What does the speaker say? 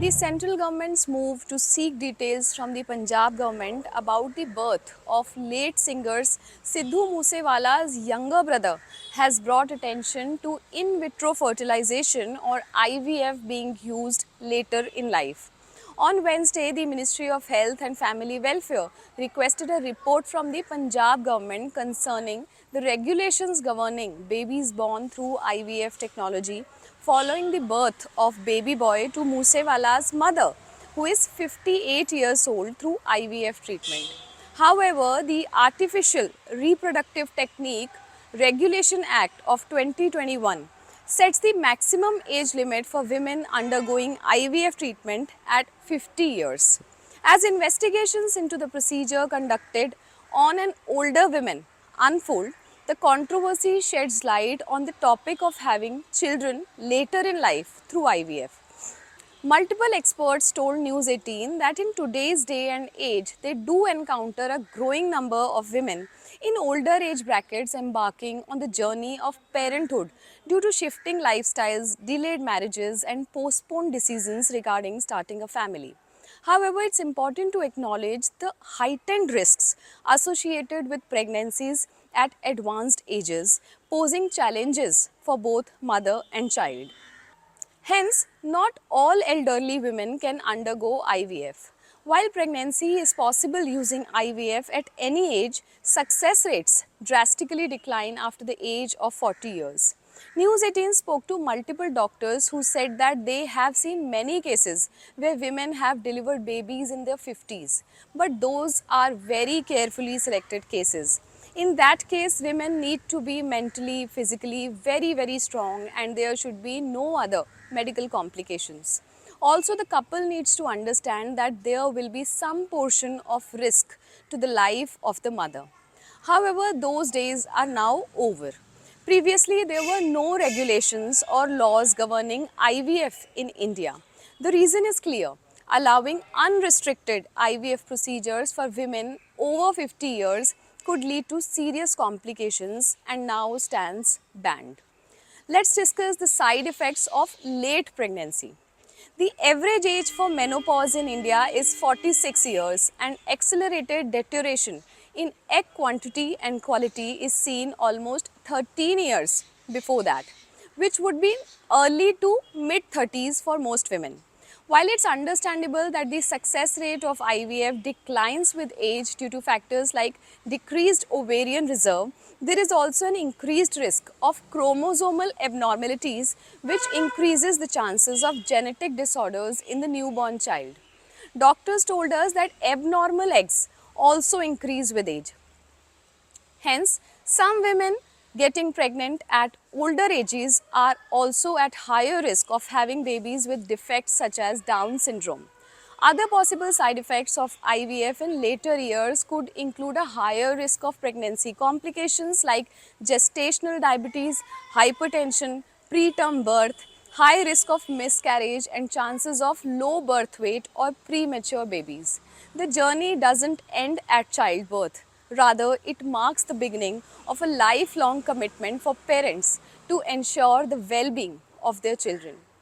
The central government's move to seek details from the Punjab government about the birth of late singers Sidhu Moosewala's younger brother has brought attention to in vitro fertilisation or IVF being used later in life. On Wednesday, the Ministry of Health and Family Welfare requested a report from the Punjab government concerning the regulations governing babies born through IVF technology following the birth of baby boy to Moosewala's mother, who is 58 years old through IVF treatment. However, the Artificial Reproductive Technique Regulation Act of 2021 sets the maximum age limit for women undergoing IVF treatment at 50 years. As investigations into the procedure conducted on an older women unfold, the controversy sheds light on the topic of having children later in life through IVF. Multiple experts told News 18 that in today's day and age, they do encounter a growing number of women in older age brackets embarking on the journey of parenthood due to shifting lifestyles, delayed marriages, and postponed decisions regarding starting a family. However, it's important to acknowledge the heightened risks associated with pregnancies at advanced ages, posing challenges for both mother and child. Hence, not all elderly women can undergo IVF. While pregnancy is possible using IVF at any age, success rates drastically decline after the age of 40 years. News 18 spoke to multiple doctors who said that they have seen many cases where women have delivered babies in their 50s, but those are very carefully selected cases. In that case, women need to be mentally, physically very strong, and there should be no other medical complications. Also, the couple needs to understand that there will be some portion of risk to the life of the mother. However, those days are now over. Previously, there were no regulations or laws governing IVF in India. The reason is clear: allowing unrestricted IVF procedures for women over 50 years could lead to serious complications and now stands banned. Let's discuss the side effects of late pregnancy. The average age for menopause in India is 46 years, and accelerated deterioration in egg quantity and quality is seen almost 13 years before that, which would be early to mid 30s for most women. While it's understandable that the success rate of IVF declines with age due to factors like decreased ovarian reserve, there is also an increased risk of chromosomal abnormalities, which increases the chances of genetic disorders in the newborn child. Doctors told us that abnormal eggs also increase with age. Hence, some women getting pregnant at older ages are also at higher risk of having babies with defects such as Down syndrome. Other possible side effects of IVF in later years could include a higher risk of pregnancy complications like gestational diabetes, hypertension, preterm birth, high risk of miscarriage, and chances of low birth weight or premature babies. The journey doesn't end at childbirth. Rather, it marks the beginning of a lifelong commitment for parents to ensure the well-being of their children.